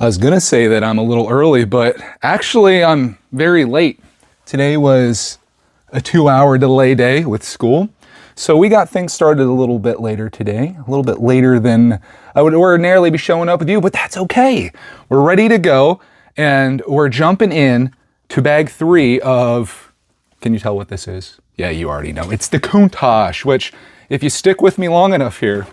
I was gonna say that I'm a little early, but actually I'm very late. Today was a 2-hour delay day with school. So we got things started a little bit later today, a little bit later than I would ordinarily be showing up with you, but that's okay. We're ready to go and we're jumping in to bag 3 of, can you tell what this is? Yeah, you already know. It's the Countach, which if you stick with me long enough here,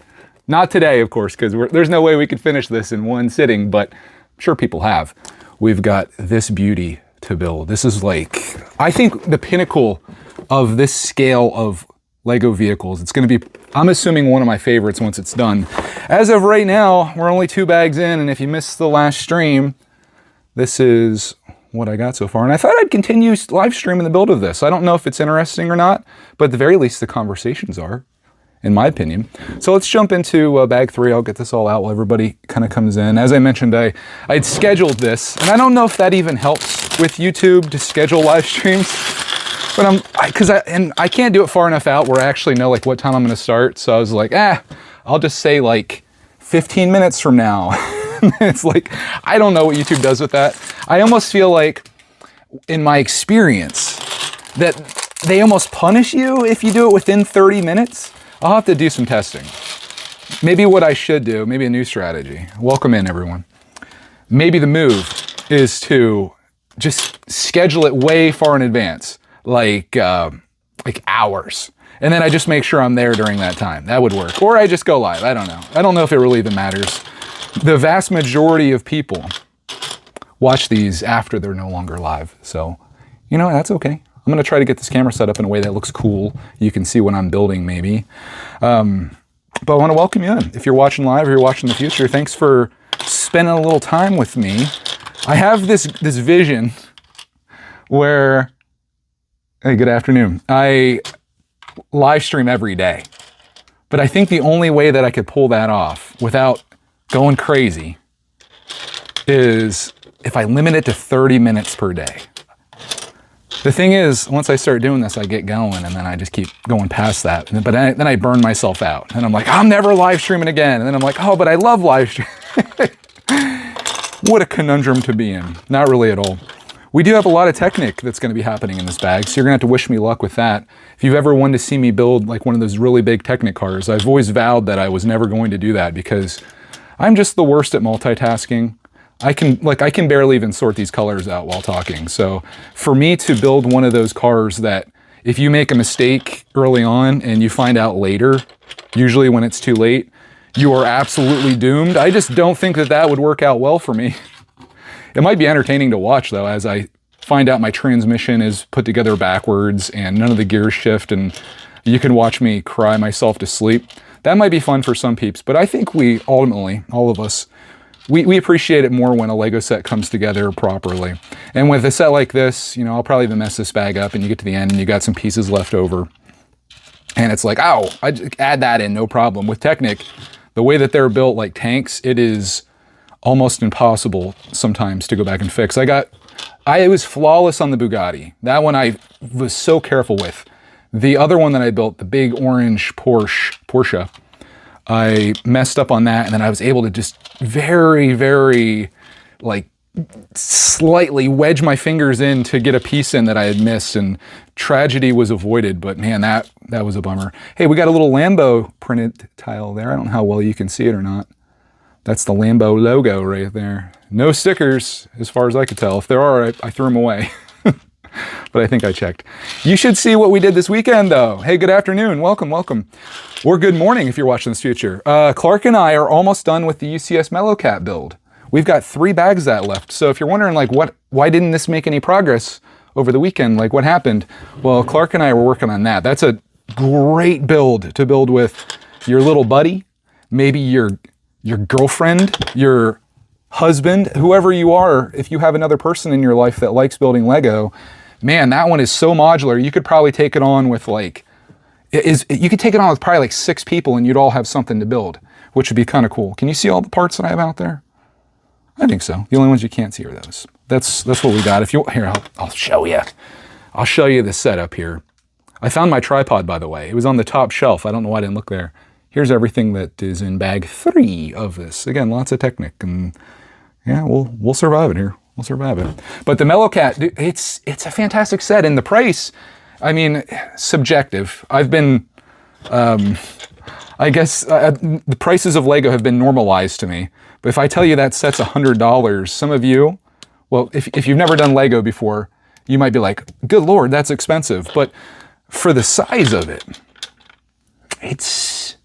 not today, of course, because there's no way we could finish this in one sitting, but I'm sure people have. We've got this beauty to build. This is like, I think the pinnacle of this scale of Lego vehicles. It's going to be, I'm assuming, one of my favorites once it's done. As of right now, we're only 2 bags in, and if you missed the last stream, this is what I got so far. And I thought I'd continue live streaming the build of this. I don't know if it's interesting or not, but at the very least, the conversations are, in my opinion. So let's jump into bag 3. I'll get this all out while everybody kind of comes in. As I mentioned, I'd scheduled this, and I don't know if that even helps with YouTube to schedule live streams. But I can't do it far enough out where I actually know like what time I'm going to start. So I was like, I'll just say like 15 minutes from now. It's like, I don't know what YouTube does with that. I almost feel like, in my experience, that they almost punish you if you do it within 30 minutes. I'll have to do some testing. Maybe what I should do, maybe a new strategy. Welcome in, everyone. Maybe the move is to just schedule it way far in advance. Like hours. And then I just make sure I'm there during that time. That would work. Or I just go live. I don't know. I don't know if it really even matters. The vast majority of people watch these after they're no longer live. So, you know, that's okay. I'm going to try to get this camera set up in a way that looks cool. You can see what I'm building maybe. But I want to welcome you in. If you're watching live or you're watching in the future, thanks for spending a little time with me. I have this vision where... Hey, good afternoon. I live stream every day, but I think the only way that I could pull that off without going crazy is if I limit it to 30 minutes per day. The thing is, once I start doing this, I get going and then I just keep going past that. But then I burn myself out and I'm like, I'm never live streaming again. And then I'm like, oh, but I love live streaming. What a conundrum to be in. Not really at all. We do have a lot of Technic that's going to be happening in this bag, so you're going to have to wish me luck with that. If you've ever wanted to see me build like one of those really big Technic cars, I've always vowed that I was never going to do that because I'm just the worst at multitasking. I can barely even sort these colors out while talking. So for me to build one of those cars that if you make a mistake early on and you find out later, usually when it's too late, you are absolutely doomed. I just don't think that that would work out well for me. It might be entertaining to watch, though, as I find out my transmission is put together backwards and none of the gears shift, and you can watch me cry myself to sleep. That might be fun for some peeps, but I think we ultimately, all of us, we appreciate it more when a Lego set comes together properly. And with a set like this, you know, I'll probably even mess this bag up and you get to the end and you got some pieces left over. And it's like, oh, I just add that in, no problem. With Technic, the way that they're built like tanks, it is almost impossible sometimes to go back and fix. It was flawless on the Bugatti. That one I was so careful with. The other one that I built, the big orange Porsche, I messed up on that and then I was able to just very, very, like, slightly wedge my fingers in to get a piece in that I had missed, and tragedy was avoided, but man, that was a bummer. Hey, we got a little Lambo printed tile there. I don't know how well you can see it or not. That's the Lambo logo right there. No stickers, as far as I could tell. If there are, I threw them away. But I think I checked. You should see what we did this weekend, though. Hey, good afternoon. Welcome, welcome. Or good morning if you're watching this future. Clark and I are almost done with the UCS Mellow Cat build. We've got 3 bags of that left. So if you're wondering, like, why didn't this make any progress over the weekend? Like, what happened? Well, Clark and I were working on that. That's a great build to build with your little buddy, maybe your girlfriend, your husband, whoever you are. If you have another person in your life that likes building Lego, man, that one is so modular. You could probably take it on with you could take it on with probably like 6 people and you'd all have something to build, which would be kind of cool. Can you see all the parts that I have out there? I think so. The only ones you can't see are those. That's what we got. If you here, I'll show you. I'll show you the setup here. I found my tripod, by the way. It was on the top shelf. I don't know why I didn't look there. Here's everything that is in bag 3 of this. Again, lots of Technic and Yeah, we'll survive it here. We'll survive it. But the Mellow Cat, dude, it's a fantastic set, and the price, I mean, subjective. I've been, I guess the prices of Lego have been normalized to me. But if I tell you that set's $100, some of you, well, if you've never done Lego before, you might be like, good Lord, that's expensive. But for the size of it, it's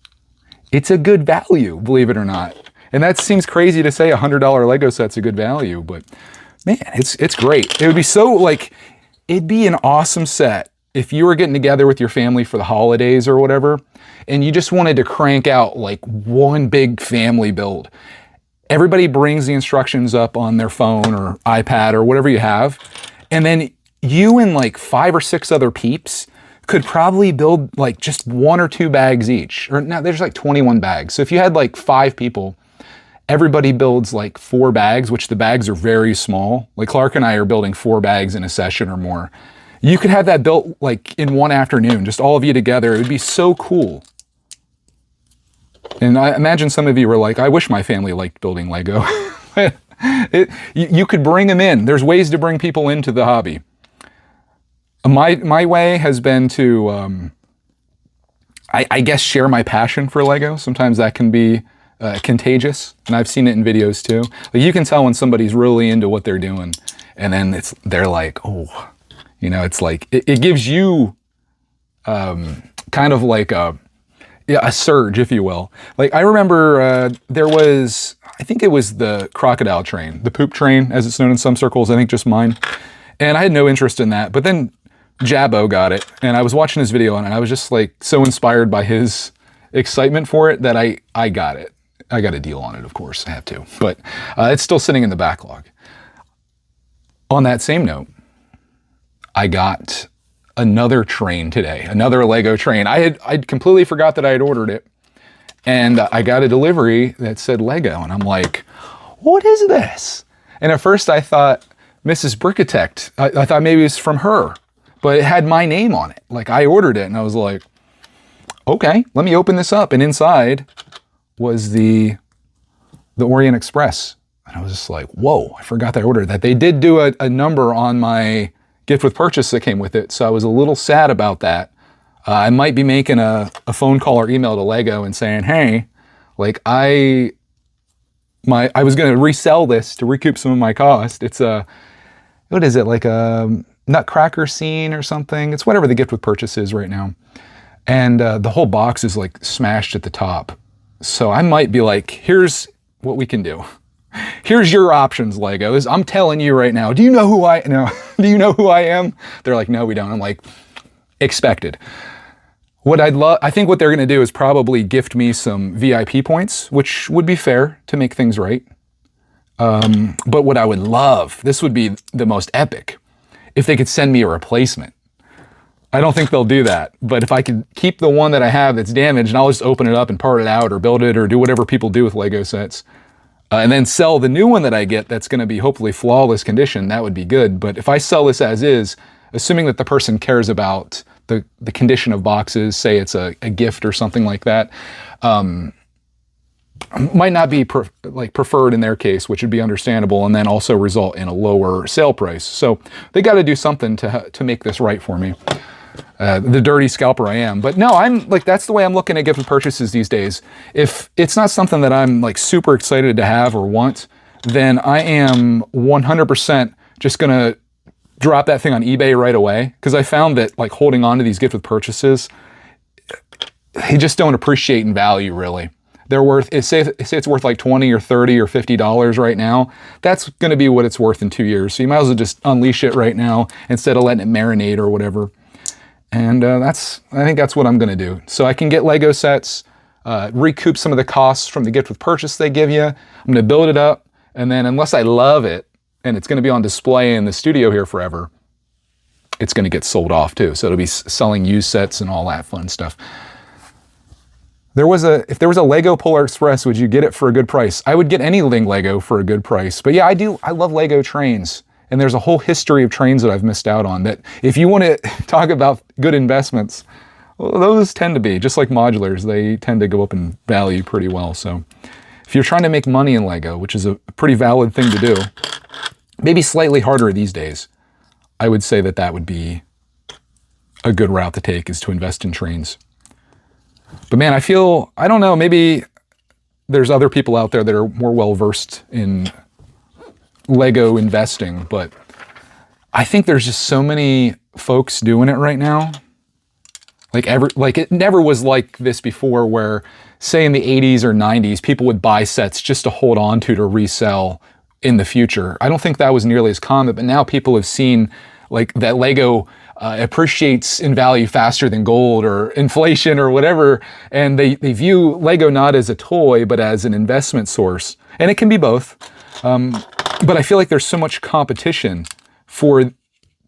a good value, believe it or not. And that seems crazy to say $100 Lego set's a good value, but man, it's great. It would be so like, it'd be an awesome set if you were getting together with your family for the holidays or whatever, and you just wanted to crank out like one big family build. Everybody brings the instructions up on their phone or iPad or whatever you have, and then you and like 5 or 6 other peeps could probably build like just 1 or 2 bags each. Or no, there's like 21 bags. So if you had like 5 people, everybody builds like 4 bags, which the bags are very small. Like Clark and I are building 4 bags in a session or more. You could have that built like in one afternoon, just all of you together. It would be so cool. And I imagine some of you were like, I wish my family liked building Lego. You could bring them in. There's ways to bring people into the hobby. My way has been to, I guess, share my passion for Lego. Sometimes that can be contagious, and I've seen it in videos too. Like you can tell when somebody's really into what they're doing, and then they're like, oh, you know, it's like it gives you kind of like a surge, if you will. Like I remember there was, I think it was the crocodile train, the poop train, as it's known in some circles. I think just mine, and I had no interest in that, but then Jabbo got it, and I was watching his video, and I was just like so inspired by his excitement for it that I got it. I got a deal on it, of course, I have to, but it's still sitting in the backlog. On that same note, I got another train today, another Lego train. I'd completely forgot that I had ordered it, and I got a delivery that said Lego, and I'm like, what is this? And at first I thought Mrs. Brickitect. I thought maybe it's from her, but it had my name on it. Like I ordered it, and I was like, okay, let me open this up. And inside was the Orient Express. And I was just like, whoa, I forgot that I ordered that. They did do a number on my gift with purchase that came with it, so I was a little sad about that. I might be making a phone call or email to Lego and saying, hey, like I was going to resell this to recoup some of my cost. It's what is it, like a Nutcracker scene or something? It's whatever the gift with purchase is right now. And the whole box is like smashed at the top. So I might be like, here's what we can do. Here's your options, Legos. I'm telling you right now. Do you know who I am? They're like, no, we don't. I'm like, expected. I think what they're going to do is probably gift me some VIP points, which would be fair to make things right. But what I would love, this would be the most epic, if they could send me a replacement. I don't think they'll do that, but if I could keep the one that I have that's damaged, and I'll just open it up and part it out or build it or do whatever people do with Lego sets, and then sell the new one that I get that's going to be hopefully flawless condition, that would be good. But if I sell this as is, assuming that the person cares about the condition of boxes, say it's a gift or something like that, might not be preferred in their case, which would be understandable, and then also result in a lower sale price. So they got to do something to make this right for me. The dirty scalper I am. But no, I'm like, that's the way I'm looking at gift with purchases these days. If it's not something that I'm like super excited to have or want, then I am 100% just going to drop that thing on eBay right away. Because I found that like holding on to these gift with purchases, they just don't appreciate in value really. They're worth, say it's worth like 20 or 30 or $50 right now. That's going to be what it's worth in 2 years. So you might as well just unleash it right now instead of letting it marinate or whatever. And I think that's what I'm going to do. So I can get Lego sets, recoup some of the costs from the gift with purchase they give you. I'm going to build it up, and then unless I love it, and it's going to be on display in the studio here forever, it's going to get sold off too. So it'll be selling used sets and all that fun stuff. If there was a Lego Polar Express, would you get it for a good price? I would get anything Lego for a good price. But yeah, I love Lego trains. And there's a whole history of trains that I've missed out on that if you want to talk about good investments, well, those tend to be, just like modulars, they tend to go up in value pretty well. So If you're trying to make money in Lego, which is a pretty valid thing to do, maybe slightly harder these days, I would say that that would be a good route to take, is to invest in trains. But man, I don't know, maybe there's other people out there that are more well-versed in Lego investing, but I think there's just so many folks doing it right now. Like it never was like this before, where say in the 80s or 90s, people would buy sets just to hold on to resell in the future. I don't think that was nearly as common, but now people have seen like that Lego appreciates in value faster than gold or inflation or whatever. And they view Lego not as a toy, but as an investment source. And it can be both. But I feel like there's so much competition for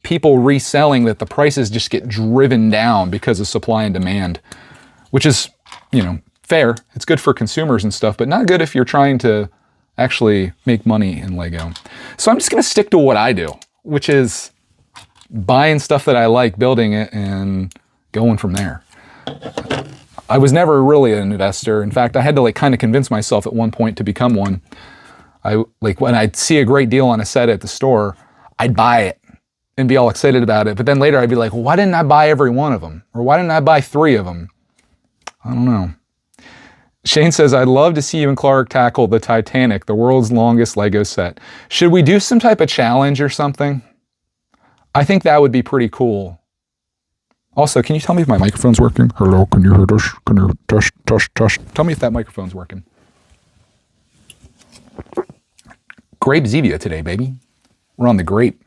people reselling that the prices just get driven down because of supply and demand, which is, you know, fair. It's good for consumers and stuff, but not good if you're trying to actually make money in Lego. So I'm just going to stick to what I do, which is buying stuff that I like, building it, and going from there. I was never really an investor. In fact, I had to like kind of convince myself at one point to become one. When I'd see a great deal on a set at the store, I'd buy it and be all excited about it. But then later I'd be like, well, why didn't I buy every one of them? Or why didn't I buy 3 of them? I don't know. Shane says, I'd love to see you and Clark tackle the Titanic, the world's longest Lego set. Should we do some type of challenge or something? I think that would be pretty cool. Also, can you tell me if my microphone's working? Hello, can you hear this? Can you test? Tell me if that microphone's working. Grape Zevia today, baby. We're on the grape.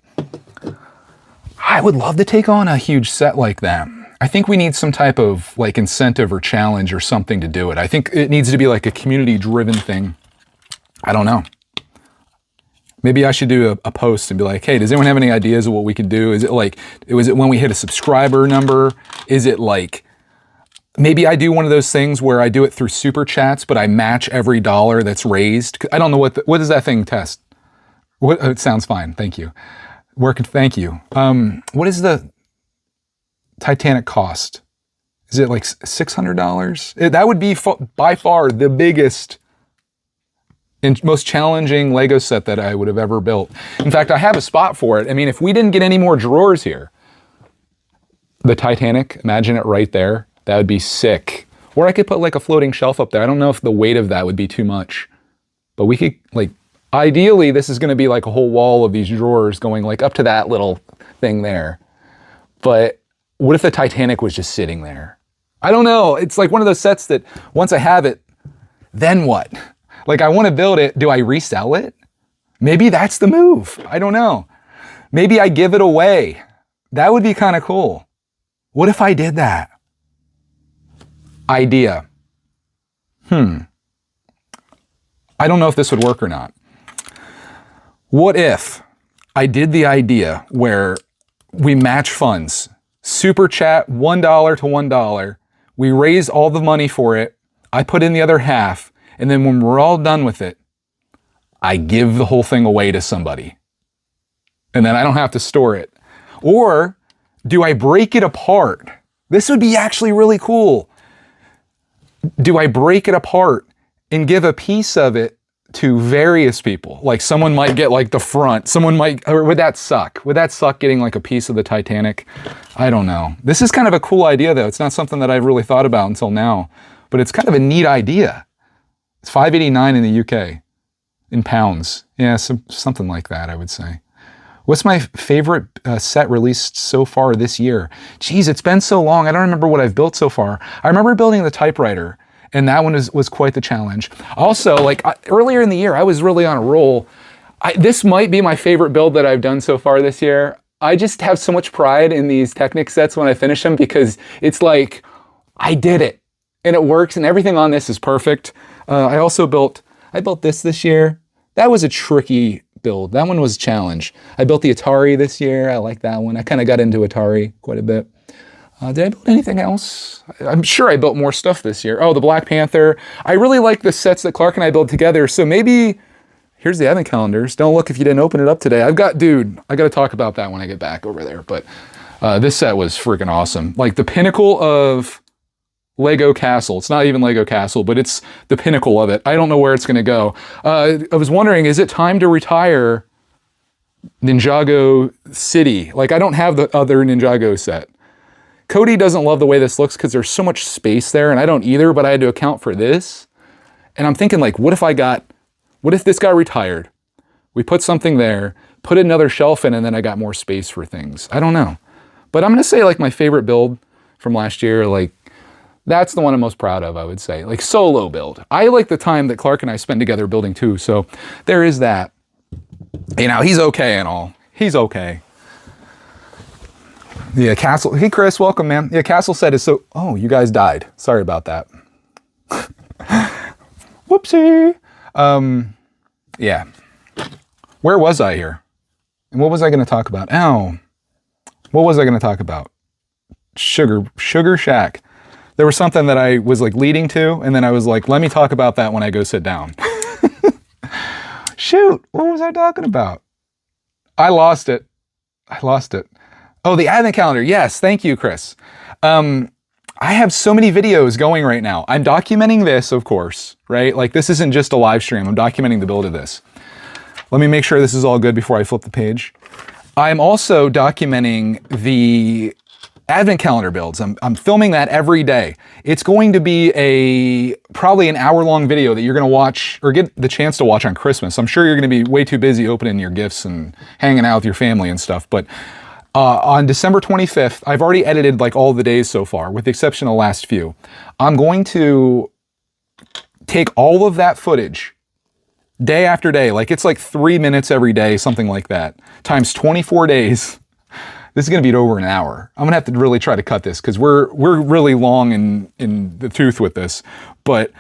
I would love to take on a huge set like that. I think we need some type of like incentive or challenge or something to do it. I think it needs to be like a community-driven thing. I don't know. Maybe I should do a post and be like, hey, does anyone have any ideas of what we could do? Is it like, was it when we hit a subscriber number? Is it like, maybe I do one of those things where I do it through super chats, but I match every dollar that's raised? I don't know what does that thing test? It sounds fine. Thank you. Thank you. What is the Titanic cost? Is it like $600? That would be by far the biggest and most challenging Lego set that I would have ever built. In fact, I have a spot for it. I mean, if we didn't get any more drawers here, the Titanic, imagine it right there. That would be sick. Or I could put like a floating shelf up there. I don't know if the weight of that would be too much, but we could like, ideally this is going to be like a whole wall of these drawers going like up to that little thing there. But what if the Titanic was just sitting there? I don't know. It's like one of those sets that once I have it, then what? Like I want to build it. Do I resell it? Maybe that's the move. I don't know. Maybe I give it away. That would be kind of cool. What if I did that? Idea. I don't know if this would work or not. What if I did the idea where we match funds, super chat $1 to $1, we raise all the money for it, I put in the other half, and then when we're all done with it, I give the whole thing away to somebody. And then I don't have to store it. Or do I break it apart? This would be actually really cool. Do I break it apart and give a piece of it to various people? Like someone might get like the front, someone might, or would that suck? Would that suck getting like a piece of the Titanic? I don't know. This is kind of a cool idea though. It's not something that I've really thought about until now, but it's kind of a neat idea. It's $5.89 in the UK, in pounds. Yeah, something like that, I would say. What's my favorite set released so far this year? Geez, it's been so long. I don't remember what I've built so far. I remember building the typewriter, and that one was quite the challenge. Also, like earlier in the year, I was really on a roll. This might be my favorite build that I've done so far this year. I just have so much pride in these Technic sets when I finish them because it's like, I did it, and it works, and everything on this is perfect. I built this year. That was a tricky build. That one was a challenge. I built the Atari this year. I like that one. I kind of got into Atari quite a bit. Did I build anything else? I'm sure I built more stuff this year. Oh, the Black Panther. I really like the sets that Clark and I build together. So maybe, here's the advent calendars. Don't look if you didn't open it up today. I got to talk about that when I get back over there. But this set was freaking awesome. Like the pinnacle of Lego castle. It's not even Lego castle, but it's the pinnacle of it. I don't know where it's going to go. I was wondering, is it time to retire Ninjago City? Like, I don't have the other Ninjago set. Cody doesn't love the way this looks because there's so much space there, and I don't either, but I had to account for this. And I'm thinking, like, what if this got retired? We put something there, put another shelf in, and then I got more space for things. I don't know. But I'm going to say, like, my favorite build from last year, like, that's the one I'm most proud of, I would say. Like, solo build. I like the time that Clark and I spend together building too, so there is that. You know, he's okay and all. He's okay. Yeah, Castle. Hey, Chris, welcome, man. Yeah, Castle said is so... Oh, you guys died. Sorry about that. Whoopsie. Yeah. Where was I here? And what was I going to talk about? Ow. What was I going to talk about? Sugar Shack. There was something that I was like leading to, and then I was like, let me talk about that when I go sit down. Shoot, what was I talking about? I lost it. Oh, the advent calendar. Yes, thank you, Chris. I have so many videos going right now. I'm documenting this, of course, right? Like, this isn't just a live stream. I'm documenting the build of this. Let me make sure this is all good before I flip the page. I'm also documenting the advent calendar builds. I'm filming that every day. It's going to be probably an hour-long video that you're going to watch or get the chance to watch on Christmas. I'm sure you're going to be way too busy opening your gifts and hanging out with your family and stuff, but on December 25th, I've already edited like all the days so far, with the exception of the last few. I'm going to take all of that footage day after day, like it's like 3 minutes every day, something like that, times 24 days. This is going to be over an hour. I'm going to have to really try to cut this because we're really long in the tooth with this. But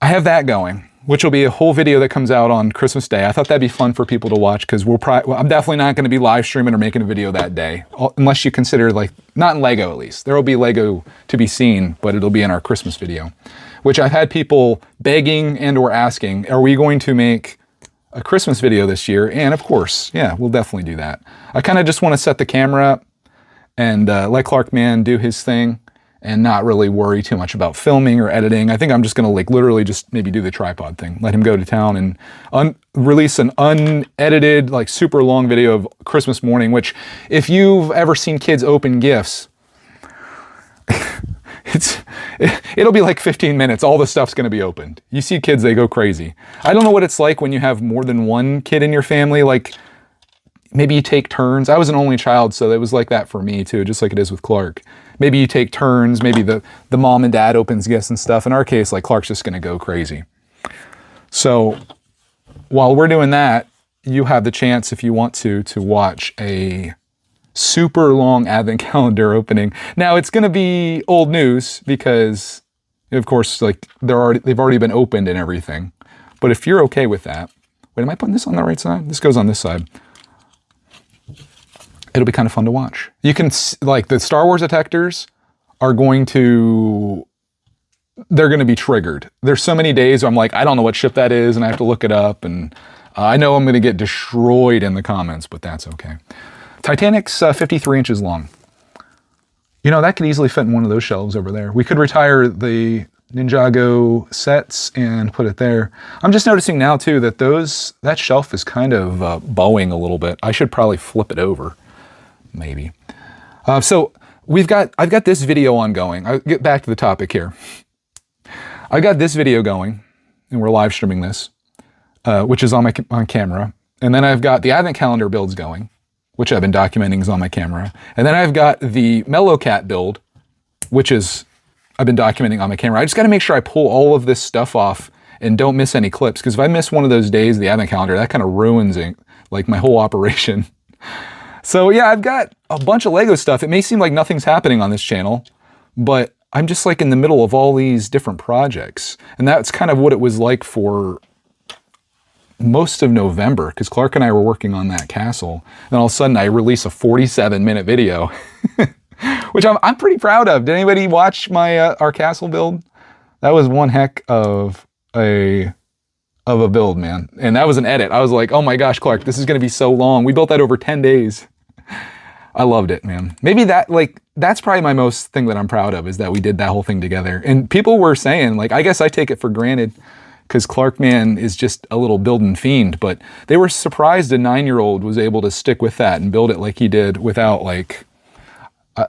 I have that going, which will be a whole video that comes out on Christmas Day. I thought that'd be fun for people to watch because I'm definitely not going to be live streaming or making a video that day, unless you consider, like, not in Lego at least. There will be Lego to be seen, but it'll be in our Christmas video, which I've had people begging and or asking, are we going to make a Christmas video this year? And of course, yeah, we'll definitely do that. I kind of just want to set the camera up and let Clark Man do his thing and not really worry too much about filming or editing. I think I'm just going to like literally just maybe do the tripod thing, let him go to town and release an unedited, like super long video of Christmas morning, which if you've ever seen kids open gifts, it'll be like 15 minutes. All the stuff's going to be opened. You see kids, they go crazy. I don't know what it's like when you have more than one kid in your family. Like maybe you take turns. I was an only child, so it was like that for me too, just like it is with Clark. Maybe you take turns. Maybe the mom and dad opens gifts and stuff. In our case, like Clark's just going to go crazy. So while we're doing that, you have the chance, if you want to watch a super long advent calendar opening. Now it's going to be old news because, of course, like they've already been opened and everything. But if you're okay with that, wait, am I putting this on the right side? This goes on this side. It'll be kind of fun to watch. You can, like, the Star Wars detectors are going to, they're going to be triggered. There's so many days where I'm like, I don't know what ship that is, and I have to look it up, and I know I'm going to get destroyed in the comments, but that's okay. Titanic's 53 inches long. You know, that could easily fit in one of those shelves over there. We could retire the Ninjago sets and put it there. I'm just noticing now too that that shelf is kind of bowing a little bit. I should probably flip it over, maybe. So I've got this video ongoing. I'll get back to the topic here. I've got this video going, and we're live streaming this, which is on camera. And then I've got the advent calendar builds going, which I've been documenting is on my camera. And then I've got the Mellow Cat build, which is I've been documenting on my camera. I just got to make sure I pull all of this stuff off and don't miss any clips, because if I miss one of those days, the advent calendar, that kind of ruins it, like my whole operation. So yeah, I've got a bunch of Lego stuff. It may seem like nothing's happening on this channel, but I'm just like in the middle of all these different projects. And that's kind of what it was like for most of November, because Clark and I were working on that castle. And all of a sudden I release a 47-minute video, which I'm pretty proud of. Did anybody watch my our castle build? That was one heck of a build, man. And that was an edit. I was like, oh my gosh, Clark, this is going to be so long. We built that over 10 days. I loved it, man. Maybe that's probably my most thing that I'm proud of, is that we did that whole thing together. And people were saying, like, I guess I take it for granted because Clarkman is just a little building fiend, but they were surprised a 9-year-old was able to stick with that and build it like he did without like,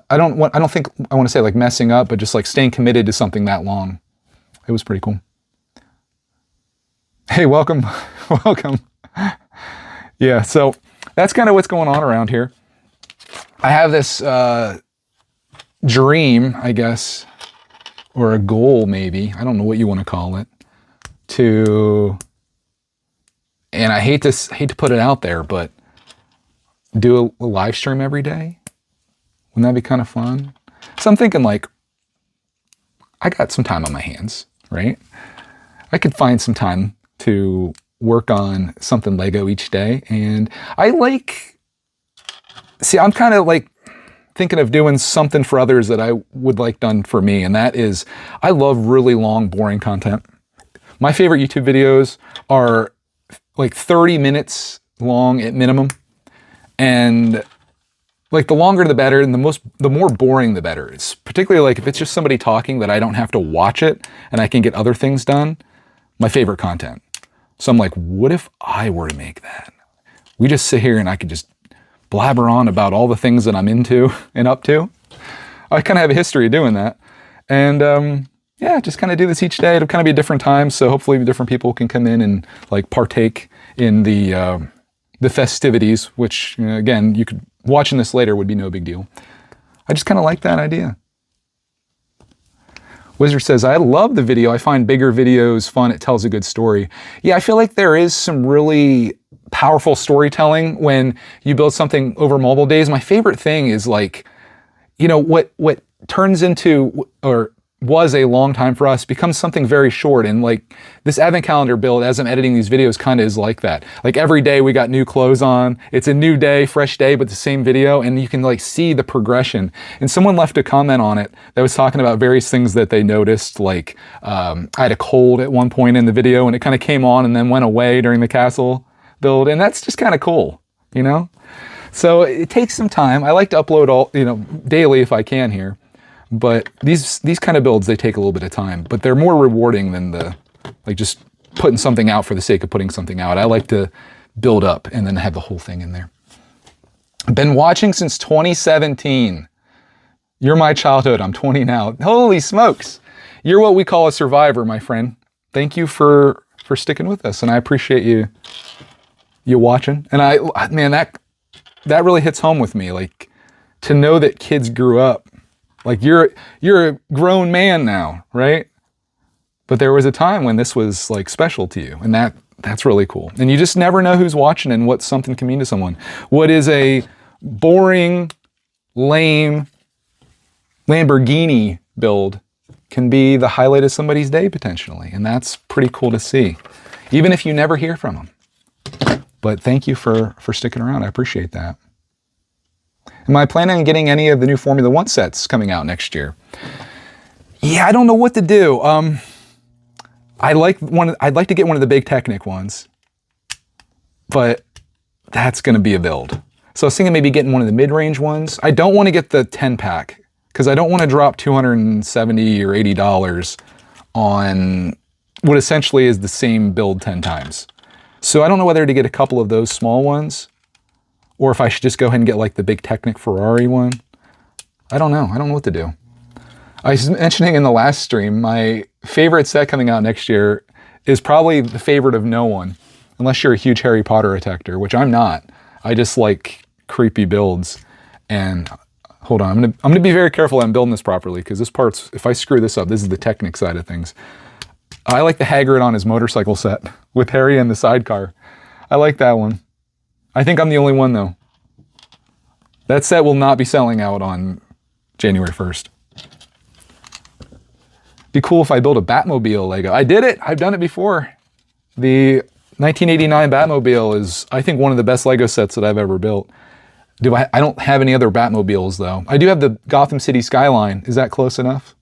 I don't think I want to say like messing up, but just like staying committed to something that long. It was pretty cool. Hey, welcome, welcome. Yeah, so that's kind of what's going on around here. I have this dream, I guess, or a goal maybe, I don't know what you want to call it, and I hate to put it out there, but do a live stream every day. Wouldn't that be kind of fun? So I'm thinking like, I got some time on my hands, right? I could find some time to work on something Lego each day. And I'm kind of like thinking of doing something for others that I would like done for me. And that is, I love really long, boring content. My favorite YouTube videos are like 30 minutes long at minimum. And like the longer the better, and the more boring the better. It's particularly like if it's just somebody talking that I don't have to watch it and I can get other things done, my favorite content. So I'm like, what if I were to make that? We just sit here and I could just blabber on about all the things that I'm into and up to. I kind of have a history of doing that. And yeah, just kind of do this each day. It'll kind of be a different time. So hopefully different people can come in and like partake in the festivities, which again, you could, watching this later would be no big deal. I just kind of like that idea. Wizard says, I love the video. I find bigger videos fun. It tells a good story. Yeah, I feel like there is some really powerful storytelling when you build something over mobile days. My favorite thing is like, what turns into, or was a long time for us, becomes something very short. And like this advent calendar build, as I'm editing these videos, kind of is like that. Like every day we got new clothes on. It's a new day, fresh day, but the same video. And you can like see the progression. And someone left a comment on it that was talking about various things that they noticed. Like I had a cold at one point in the video and it kind of came on and then went away during the castle build. And that's just kind of cool, So it takes some time. I like to upload all, daily if I can here. But these kind of builds, they take a little bit of time, but they're more rewarding than just putting something out for the sake of putting something out. I like to build up and then have the whole thing in there. I've been watching since 2017. You're my childhood. I'm 20 now. Holy smokes. You're what we call a survivor, my friend. Thank you for sticking with us. And I appreciate you watching. And man, that really hits home with me. Like to know that kids grew up. Like you're a grown man now, right? But there was a time when this was like special to you, and that's really cool. And you just never know who's watching and what something can mean to someone. What is a boring, lame Lamborghini build can be the highlight of somebody's day potentially, and that's pretty cool to see, even if you never hear from them. But thank you for sticking around. I appreciate that. Am I planning on getting any of the new Formula One sets coming out next year? Yeah, I don't know what to do. I'd like to get one of the big Technic ones, but that's going to be a build. So I was thinking maybe getting one of the mid-range ones. I don't want to get the 10-pack because I don't want to drop $270 or $80 on what essentially is the same build 10 times. So I don't know whether to get a couple of those small ones, or if I should just go ahead and get like the big Technic Ferrari one. I don't know. I don't know what to do. I was mentioning in the last stream, my favorite set coming out next year is probably the favorite of no one, unless you're a huge Harry Potter detector, which I'm not. I just like creepy builds. And hold on, I'm gonna be very careful that I'm building this properly, because this part's, if I screw this up, this is the Technic side of things. I like the Hagrid on his motorcycle set with Harry in the sidecar. I like that one. I think I'm the only one though. That set will not be selling out on January 1st. Be cool if I built a Batmobile Lego. I did it. I've done it before. The 1989 Batmobile is, I think, one of the best Lego sets that I've ever built. I don't have any other Batmobiles though. I do have the Gotham City skyline. Is that close enough?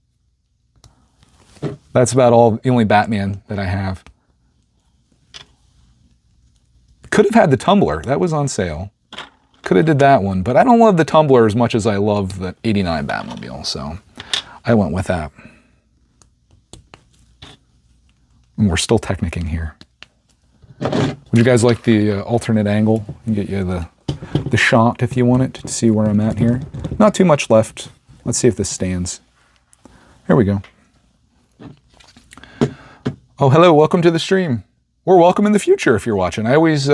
That's about the only Batman that I have. Could have had the tumbler. That was on sale. Could Could have did that one, but I don't love the Tumbler as much as I love the 89 Batmobile, so I went with that. And we're still technicking here. Would you guys like the alternate angle? And get you the shot if you want it to see where I'm at here. Not too much left. Let's see if this stands. Here we go. Oh, hello, welcome to the stream. Or welcome in the future if you're watching. I always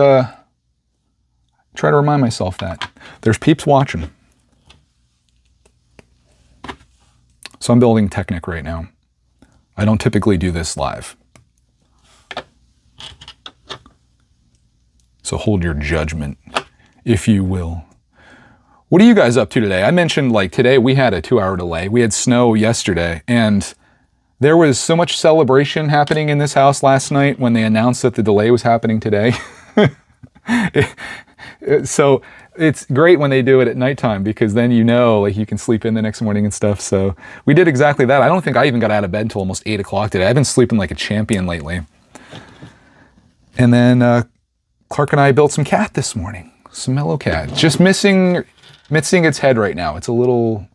try to remind myself that. There's peeps watching. So I'm building Technic right now. I don't typically do this live. So hold your judgment, if you will. What are you guys up to today? I mentioned like today we had a 2-hour delay. We had snow yesterday, and there was so much celebration happening in this house last night when they announced that the delay was happening today. So it's great when they do it at nighttime, because then you know, like, you can sleep in the next morning and stuff. So we did exactly that. I don't think I even got out of bed until almost 8 o'clock today. I've been sleeping like a champion lately. And then Clark and I built some cat this morning. Some mellow cat. Just missing its head right now. It's a little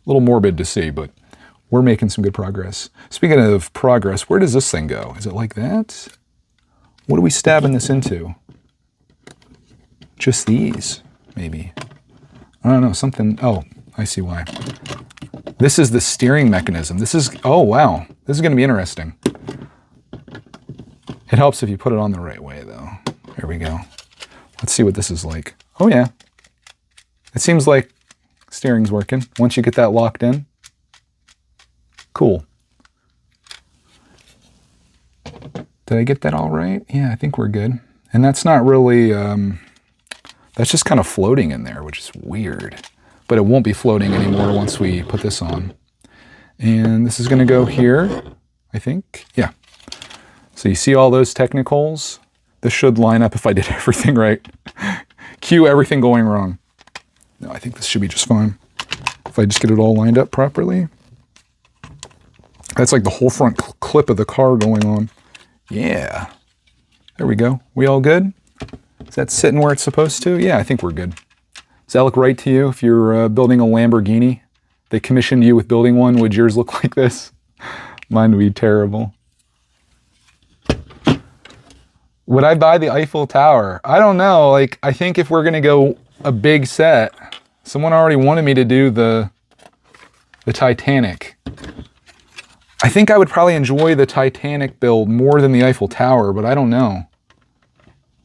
morbid to see, but we're making some good progress. Speaking of progress, where does this thing go? Is it like that? What are we stabbing this into? Just these, maybe. I don't know, something. Oh, I see why. This is the steering mechanism. This is, oh wow, this is gonna be interesting. It helps if you put it on the right way though. Here we go. Let's see what this is like. Oh yeah. It seems like steering's working once you get that locked in. Cool. Did I get that all right? Yeah, I think we're good. And that's not really, that's just kind of floating in there, which is weird. But it won't be floating anymore once we put this on. And this is gonna go here, I think. Yeah. So you see all those technicals? This should line up if I did everything right. Cue everything going wrong. No, I think this should be just fine. If I just get it all lined up properly. That's like the whole front clip of the car going on. Yeah. There we go. We all good? Is that sitting where it's supposed to? Yeah, I think we're good. Does that look right to you? If you're building a Lamborghini, they commissioned you with building one, would yours look like this? Mine would be terrible. Would I buy the Eiffel Tower? I don't know. Like, I think if we're gonna go a big set, someone already wanted me to do the Titanic. I think I would probably enjoy the Titanic build more than the Eiffel Tower, but I don't know.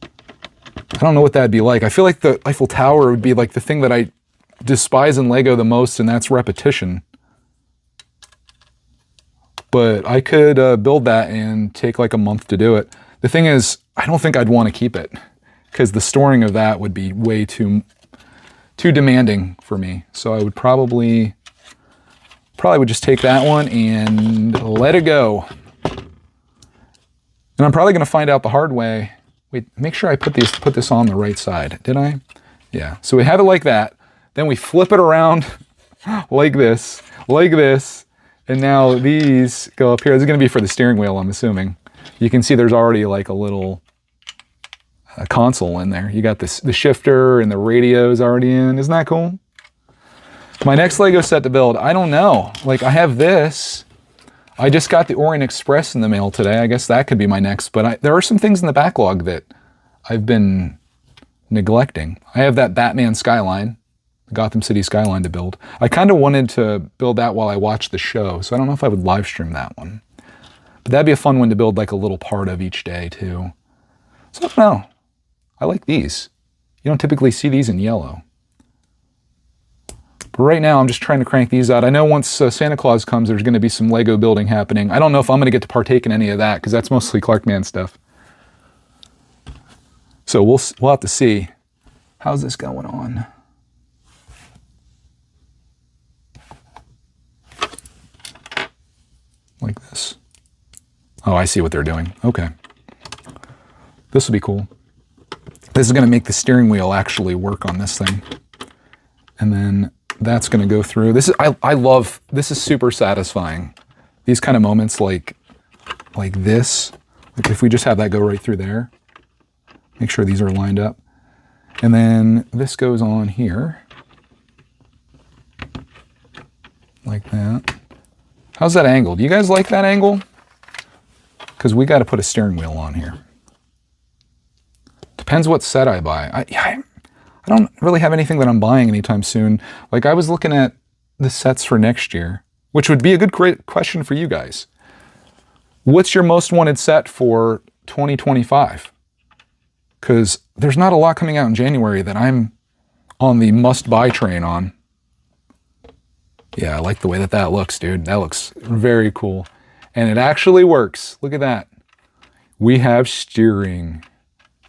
I don't know what that'd be like. I feel like the Eiffel Tower would be like the thing that I despise in Lego the most, and that's repetition. But I could build that and take like a month to do it. The thing is, I don't think I'd want to keep it, because the storing of that would be way too demanding for me. So I would probably would just take that one and let it go. And I'm probably going to find out the hard way. Wait, make sure I put this on the right side. Did I? Yeah. So we have it like that. Then we flip it around like this, and now these go up here. This is going to be for the steering wheel, I'm assuming. You can see there's already like a little console in there. You got the shifter and the radio's already in. Isn't that cool? My next Lego set to build, I don't know. Like, I have this. I just got the Orient Express in the mail today. I guess that could be my next, but there are some things in the backlog that I've been neglecting. I have that Batman skyline, the Gotham City skyline to build. I kind of wanted to build that while I watched the show, so I don't know if I would live stream that one. But that'd be a fun one to build like a little part of each day too. So I don't know. I like these. You don't typically see these in yellow. But right now I'm just trying to crank these out. I know once Santa Claus comes, there's going to be some Lego building happening. I don't know if I'm going to get to partake in any of that, because that's mostly Clarkman stuff. So we'll have to see. How's this going on? Like this. Oh, I see what they're doing. Okay. This will be cool. This is going to make the steering wheel actually work on this thing. And then that's going to go through. This is, I love, this is super satisfying. These kind of moments like this. Like if we just have that go right through there. Make sure these are lined up. And then this goes on here. Like that. How's that angle? Do you guys like that angle? Because we got to put a steering wheel on here. Depends what set I buy. I don't really have anything that I'm buying anytime soon. Like I was looking at the sets for next year, which would be a great question for you guys. What's your most wanted set for 2025? Because there's not a lot coming out in January that I'm on the must-buy train on. Yeah, I like the way that that looks, dude. That looks very cool. And it actually works. Look at that. We have steering.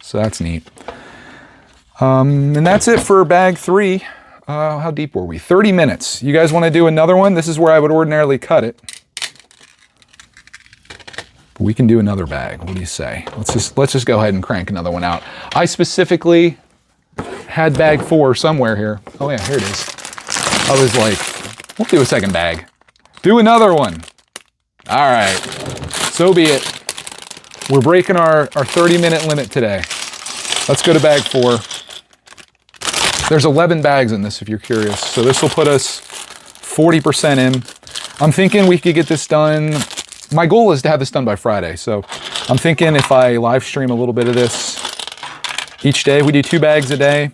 So that's neat. And that's it for bag 3. How deep were we? 30 minutes. You guys want to do another one? This is where I would ordinarily cut it. But we can do another bag. What do you say? Let's just go ahead and crank another one out. I specifically had bag 4 somewhere here. Oh yeah, here it is. I was like, we'll do a second bag. Do another one. All right, so be it. We're breaking our 30-minute limit today. Let's go to bag 4. There's 11 bags in this if you're curious. So this will put us 40% in. I'm thinking we could get this done. My goal is to have this done by Friday. So I'm thinking if I live stream a little bit of this each day, we do 2 bags a day.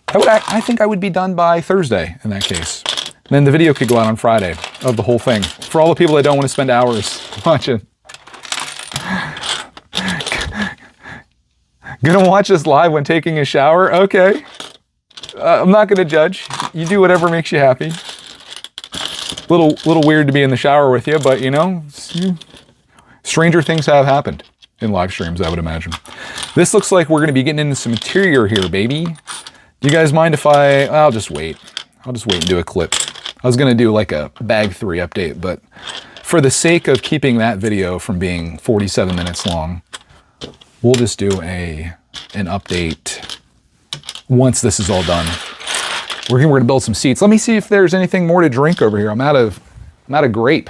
I think I would be done by Thursday in that case. And then the video could go out on Friday of the whole thing. For all the people that don't want to spend hours watching. Gonna watch this live when taking a shower? Okay. I'm not gonna judge. You do whatever makes you happy. Little weird to be in the shower with you, but you know, stranger things have happened in live streams, I would imagine. This looks like we're gonna be getting into some interior here, baby. Do you guys mind if I'll just wait. I'll just wait and do a clip. I was gonna do like a bag 3 update, but for the sake of keeping that video from being 47 minutes long, we'll just do an update once this is all done. We're gonna build some seats. Let me see if there's anything more to drink over here. I'm out of grape.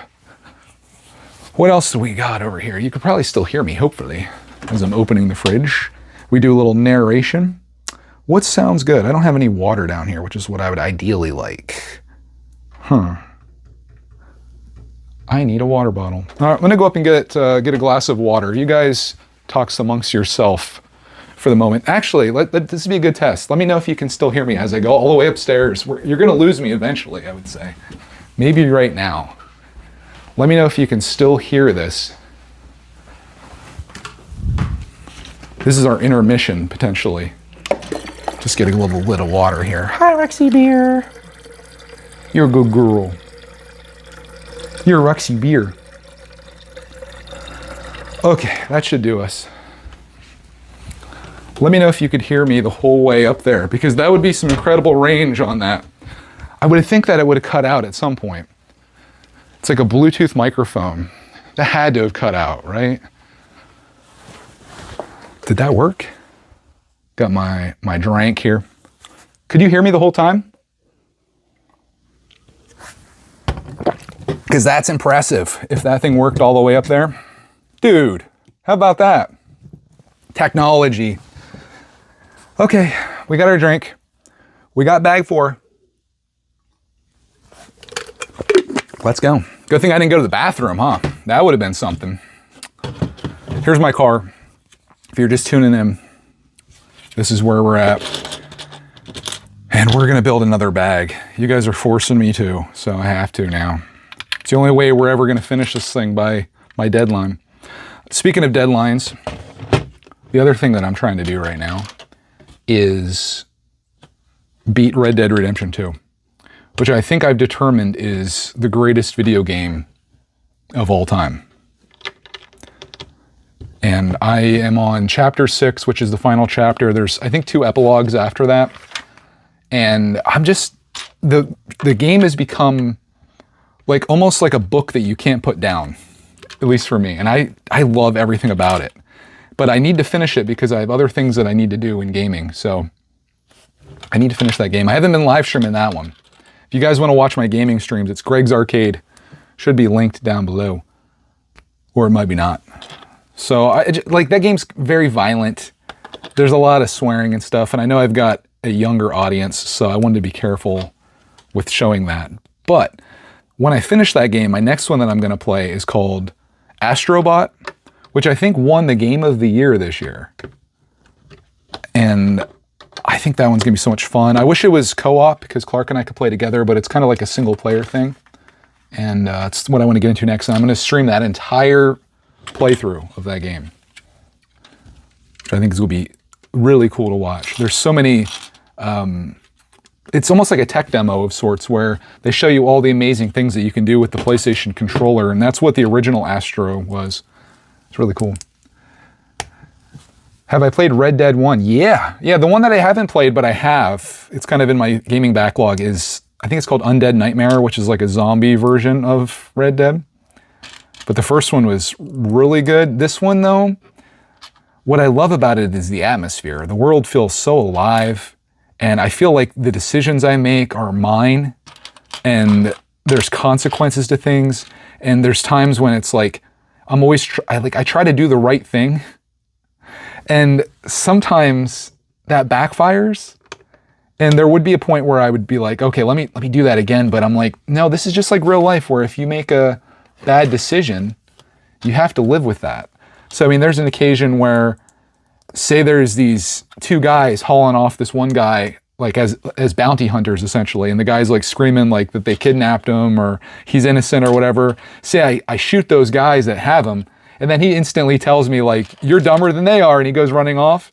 What else do we got over here? You could probably still hear me, hopefully, as I'm opening the fridge. We do a little narration. What sounds good? I don't have any water down here, which is what I would ideally like. I need a water bottle. All right, I'm gonna go up and get a glass of water. You guys talk amongst yourself for the moment. Actually, this would be a good test. Let me know if you can still hear me as I go all the way upstairs. You're gonna lose me eventually, I would say. Maybe right now. Let me know if you can still hear this. This is our intermission, potentially. Just getting a little bit of water here. Hi, Rexy Beer. You're a good girl. You're Rexy Beer. Okay, that should do us. Let me know if you could hear me the whole way up there, because that would be some incredible range on that. I would think that it would have cut out at some point. It's like a Bluetooth microphone. That had to have cut out, right? Did that work? Got my drink here. Could you hear me the whole time? Because that's impressive, if that thing worked all the way up there. Dude, how about that? Technology. Okay, we got our drink. We got bag 4. Let's go. Good thing I didn't go to the bathroom, huh? That would have been something. Here's my car. If you're just tuning in, this is where we're at. And we're gonna build another bag. You guys are forcing me to, so I have to now. It's the only way we're ever gonna finish this thing by my deadline. Speaking of deadlines, the other thing that I'm trying to do right now is beat Red Dead Redemption 2, which I think I've determined is the greatest video game of all time. And I am on chapter 6, which is the final chapter. There's, I think, 2 epilogues after that. And I'm just, the game has become like almost like a book that you can't put down, at least for me. And I love everything about it. But I need to finish it because I have other things that I need to do in gaming. So I need to finish that game. I haven't been live streaming that one. If you guys want to watch my gaming streams, it's Greg's Arcade. Should be linked down below. Or it might be not. So like that game's very violent, there's a lot of swearing and stuff, and I know I've got a younger audience, so I wanted to be careful with showing that. But when I finish that game, my next one that I'm going to play is called Astrobot, which I think won the Game of the Year this year. And I think that one's going to be so much fun. I wish it was co-op because Clark and I could play together, but it's kind of like a single player thing. And it's what I want to get into next. And I'm going to stream that entire playthrough of that game, which I think is going to be really cool to watch. There's so many, it's almost like a tech demo of sorts where they show you all the amazing things that you can do with the PlayStation controller, and that's what the original Astro was. It's really cool. Have I played Red Dead 1? Yeah, the one that I haven't played, but I have, it's kind of in my gaming backlog, is, I think it's called Undead Nightmare, which is like a zombie version of Red Dead. But the first one was really good. This one though, what I love about it is the atmosphere. The world feels so alive, and I feel like the decisions I make are mine, and there's consequences to things, and there's times when it's like, I'm always, I try to do the right thing, and sometimes that backfires, and there would be a point where I would be like, okay, let me do that again, but I'm like, no, this is just like real life, where if you make a bad decision, you have to live with that. So, I mean, there's an occasion where, say there's these two guys hauling off this one guy, like as bounty hunters, essentially, and the guy's like screaming like that they kidnapped him or he's innocent or whatever. Say I shoot those guys that have him, and then he instantly tells me like, you're dumber than they are, and he goes running off,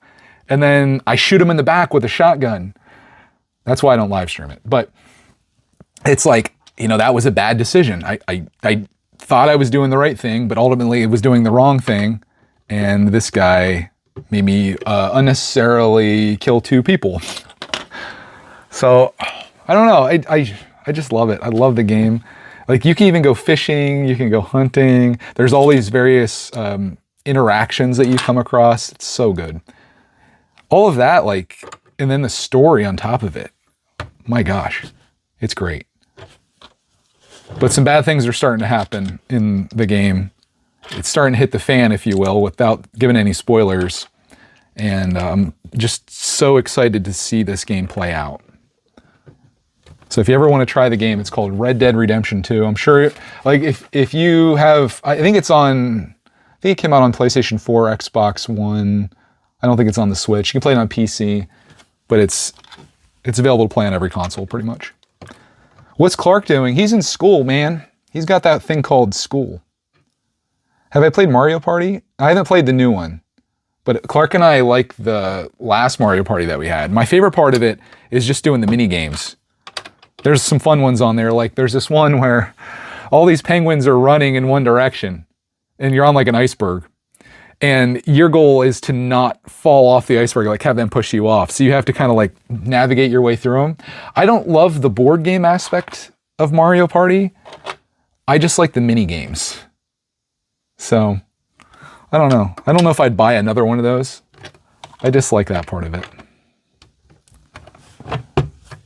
and then I shoot him in the back with a shotgun. That's why I don't live stream it. But it's like, you know, that was a bad decision. I thought I was doing the right thing, but ultimately it was doing the wrong thing. And this guy made me unnecessarily kill two people. So I don't know. I just love it. I love the game. Like, you can even go fishing, you can go hunting. There's all these various interactions that you come across. It's so good. All of that, like, and then the story on top of it. My gosh, it's great. But some bad things are starting to happen in the game. It's starting to hit the fan, if you will, without giving any spoilers. And I'm just so excited to see this game play out. So if you ever want to try the game, it's called Red Dead Redemption 2. I'm sure, like, if you have, I think it came out on PlayStation 4, Xbox One. I don't think it's on the Switch. You can play it on PC, but it's available to play on every console, pretty much. What's Clark doing? He's in school, man. He's got that thing called school. Have I played Mario Party? I haven't played the new one, but Clark and I like the last Mario Party that we had. My favorite part of it is just doing the mini games. There's some fun ones on there. Like, there's this one where all these penguins are running in one direction, and you're on like an iceberg. And your goal is to not fall off the iceberg, like have them push you off. So you have to kind of like navigate your way through them. I don't love the board game aspect of Mario Party. I just like the mini games. So I don't know. I don't know if I'd buy another one of those. I just like that part of it.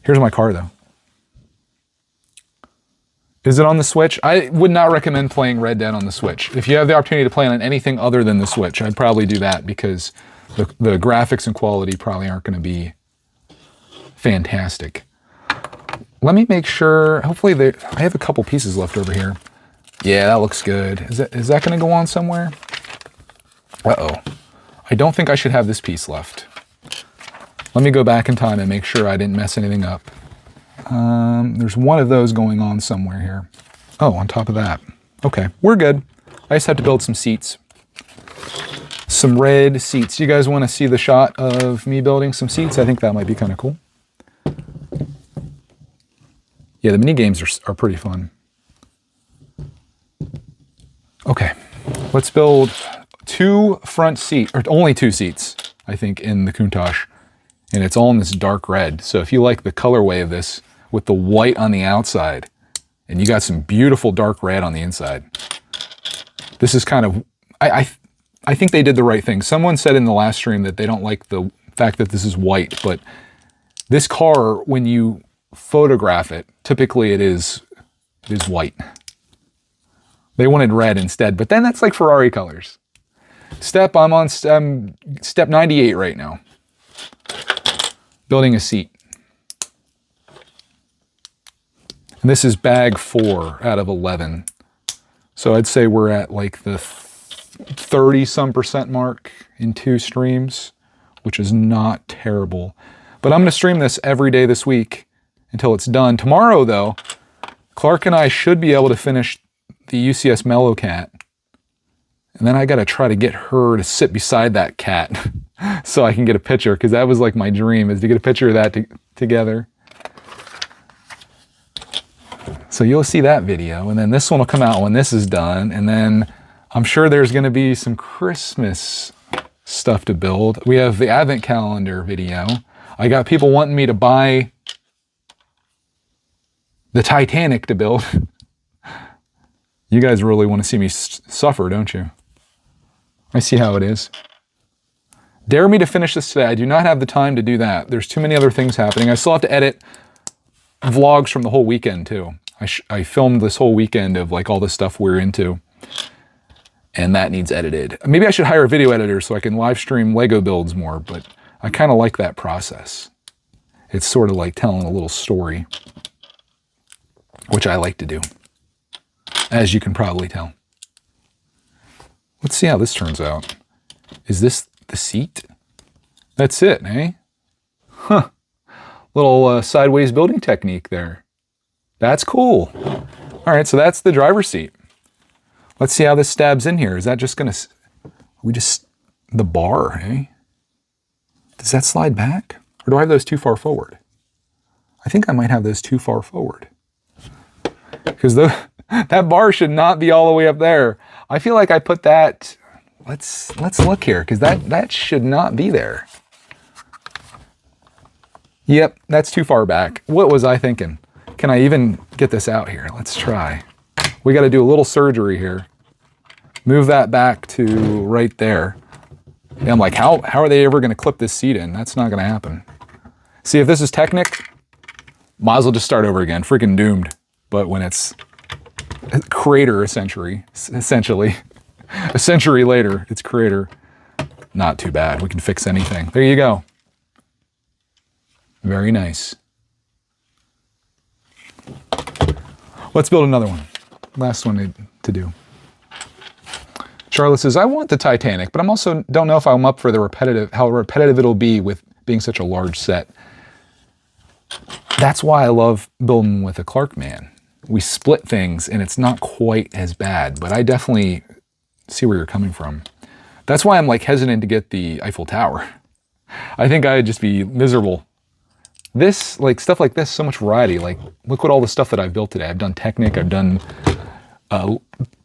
Here's my car though. Is it on the Switch? I would not recommend playing Red Dead on the Switch. If you have the opportunity to play on anything other than the Switch, I'd probably do that because the graphics and quality probably aren't going to be fantastic. Let me make sure. Hopefully, I have a couple pieces left over here. Yeah, that looks good. Is that going to go on somewhere? Uh-oh. I don't think I should have this piece left. Let me go back in time and make sure I didn't mess anything up. There's one of those going on somewhere here. Oh, on top of that. Okay, we're good. I just have to build some seats. Some red seats. You guys want to see the shot of me building some seats? I think that might be kind of cool. Yeah, the mini games are pretty fun. Okay, let's build two front seats, or only two seats, I think, in the Countach. And it's all in this dark red. So if you like the colorway of this, with the white on the outside, and you got some beautiful dark red on the inside. This is kind of, I think they did the right thing. Someone said in the last stream that they don't like the fact that this is white, but this car, when you photograph it, typically it is white. They wanted red instead, but then that's like Ferrari colors. I'm on step 98 right now. building a seat. And this is bag 4 out of 11. So I'd say we're at like the 30-some% mark in 2 streams, which is not terrible. But I'm going to stream this every day this week until it's done. Tomorrow, though, Clark and I should be able to finish the UCS Mellow Cat. And then I got to try to get her to sit beside that cat so I can get a picture, because that was like my dream, is to get a picture of that together. So you'll see that video, and then this one will come out when this is done, and then I'm sure there's going to be some Christmas stuff to build. We have the Advent Calendar video. I got people wanting me to buy the Titanic to build. You guys really want to see me suffer, don't you? I see how it is. Dare me to finish this today. I do not have the time to do that. There's too many other things happening. I still have to edit vlogs from the whole weekend too. I filmed this whole weekend of like all the stuff we're into, and that needs edited. Maybe I should hire a video editor so I can live stream Lego builds more, but I kind of like that process. It's sort of like telling a little story, which I like to do, as you can probably tell. Let's see how this turns out. Is this the seat? That's it, eh? Huh. Little sideways building technique there. That's cool. All right, so that's the driver's seat. Let's see how this stabs in here. Is that just gonna, the bar, eh? Does that slide back? Or do I have those too far forward? I think I might have those too far forward. Because that bar should not be all the way up there. I feel like I put that, let's look here, because that should not be there. Yep, that's too far back. What was I thinking? Can I even get this out here? Let's try. We got to do a little surgery here. Move that back to right there. And I'm like, how are they ever going to clip this seat in? That's not going to happen. See, if this is Technic, might as well just start over again. Freaking doomed. But when it's Crater, essentially, a century later, it's Crater. Not too bad. We can fix anything. There you go. Very nice. Let's build another one. Last one to do. Charlotte says, I want the Titanic, but I'm also don't know if I'm up for how repetitive it'll be with being such a large set. That's why I love building with a Clark man. We split things and it's not quite as bad, but I definitely see where you're coming from. That's why I'm like hesitant to get the Eiffel Tower. I think I'd just be miserable. This, like stuff like this, so much variety. Like, look at all the stuff that I've built today. I've done Technic, I've done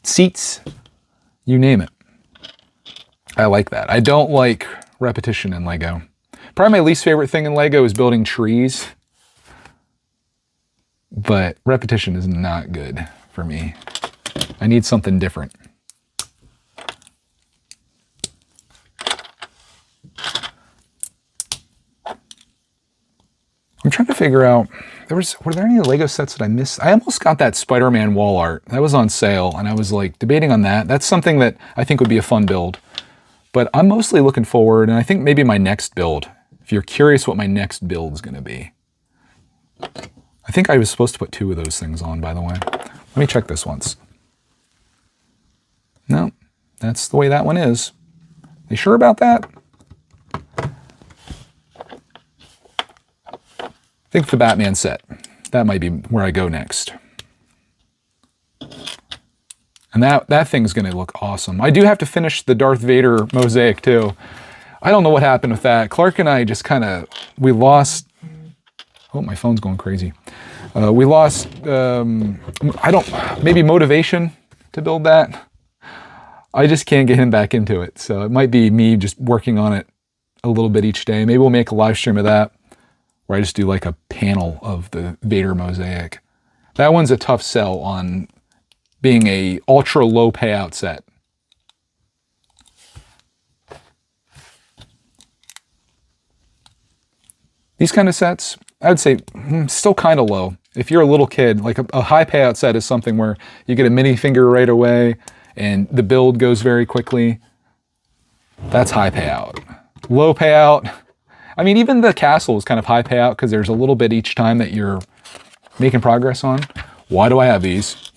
seats, you name it. I like that. I don't like repetition in Lego. Probably my least favorite thing in Lego is building trees. But repetition is not good for me. I need something different. I'm trying to figure out, were there any Lego sets that I missed? I almost got that Spider-Man wall art. That was on sale, and I was like debating on that. That's something that I think would be a fun build. But I'm mostly looking forward, and I think maybe my next build, if you're curious what my next build is going to be. I think I was supposed to put 2 of those things on, by the way. Let me check this once. No, that's the way that one is. You sure about that? I think the Batman set. That might be where I go next. And that thing's going to look awesome. I do have to finish the Darth Vader mosaic too. I don't know what happened with that. Clark and I just we lost... Oh, my phone's going crazy. We lost, maybe motivation to build that. I just can't get him back into it. So it might be me just working on it a little bit each day. Maybe we'll make a live stream of that, where I just do like a panel of the Vader mosaic. That one's a tough sell on being a ultra low payout set. These kind of sets, I would say still kind of low. If you're a little kid, like a high payout set is something where you get a minifigure right away and the build goes very quickly. That's high payout. Low payout, I mean, even the castle is kind of high payout because there's a little bit each time that you're making progress on. Why do I have these?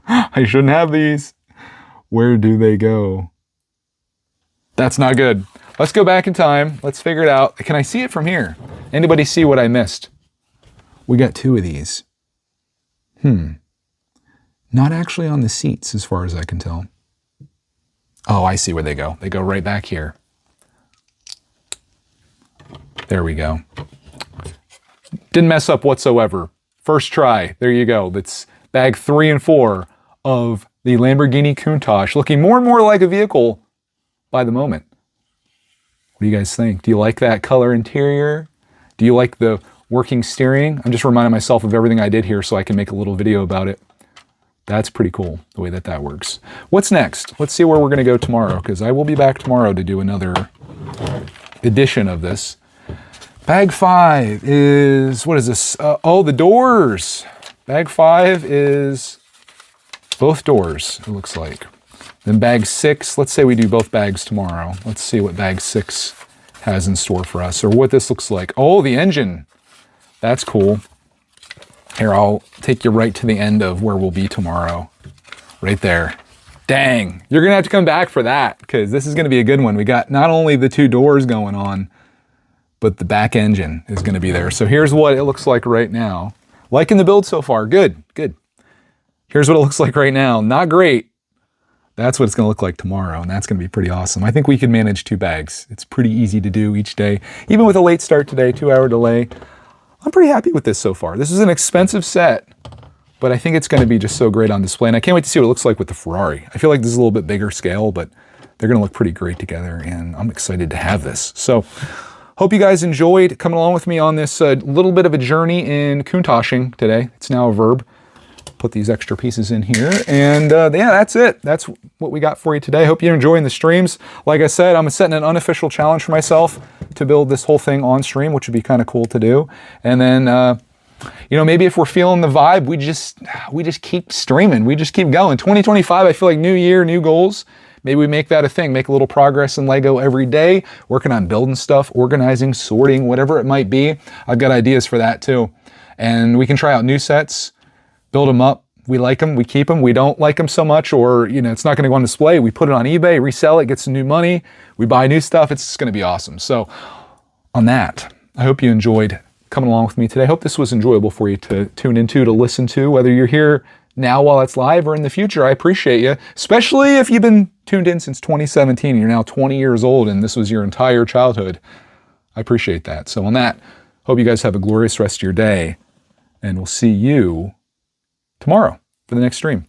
I shouldn't have these. Where do they go? That's not good. Let's go back in time. Let's figure it out. Can I see it from here? Anybody see what I missed? We got 2 of these. Not actually on the seats as far as I can tell. Oh, I see where they go. They go right back here. There we go. Didn't mess up whatsoever. First try. There you go. That's bag 3 and 4 of the Lamborghini Countach, looking more and more like a vehicle by the moment. What do you guys think? Do you like that color interior? Do you like the working steering? I'm just reminding myself of everything I did here so I can make a little video about it. That's pretty cool, the way that that works. What's next? Let's see where we're going to go tomorrow, because I will be back tomorrow to do another edition of this. Bag 5 is, what is this? Oh, the doors. Bag 5 is both doors, it looks like. Then bag 6, let's say we do both bags tomorrow. Let's see what bag 6 has in store for us, or what this looks like. Oh, the engine. That's cool. Here, I'll take you right to the end of where we'll be tomorrow. Right there. Dang, you're gonna have to come back for that, because this is gonna be a good one. We got not only the 2 doors going on, but the back engine is gonna be there. So here's what it looks like right now. Liking the build so far, good, good. Here's what it looks like right now, not great. That's what it's gonna look like tomorrow, and that's gonna be pretty awesome. I think we can manage 2 bags. It's pretty easy to do each day. Even with a late start today, 2-hour delay, I'm pretty happy with this so far. This is an expensive set, but I think it's gonna be just so great on display, and I can't wait to see what it looks like with the Ferrari. I feel like this is a little bit bigger scale, but they're gonna look pretty great together, and I'm excited to have this. So, hope you guys enjoyed coming along with me on this little bit of a journey in Countaching today. It's now a verb. Put these extra pieces in here, and yeah, that's it. That's what we got for you today. Hope you're enjoying the streams. Like I said, I'm setting an unofficial challenge for myself to build this whole thing on stream, which would be kind of cool to do. And then, you know, maybe if we're feeling the vibe, we just keep streaming. We just keep going. 2025, I feel like new year, new goals. Maybe we make that a thing, make a little progress in Lego every day, working on building stuff, organizing, sorting, whatever it might be. I've got ideas for that too. And we can try out new sets, build them up. We like them, we keep them. We don't like them so much, or, you know, it's not going to go on display. We put it on eBay, resell it, get some new money. We buy new stuff. It's going to be awesome. So on that, I hope you enjoyed coming along with me today. I hope this was enjoyable for you to tune into, to listen to, whether you're here now while it's live or in the future. I appreciate you, especially if you've been tuned in since 2017 and you're now 20 years old and this was your entire childhood. I appreciate that. So on that, hope you guys have a glorious rest of your day, and we'll see you tomorrow for the next stream.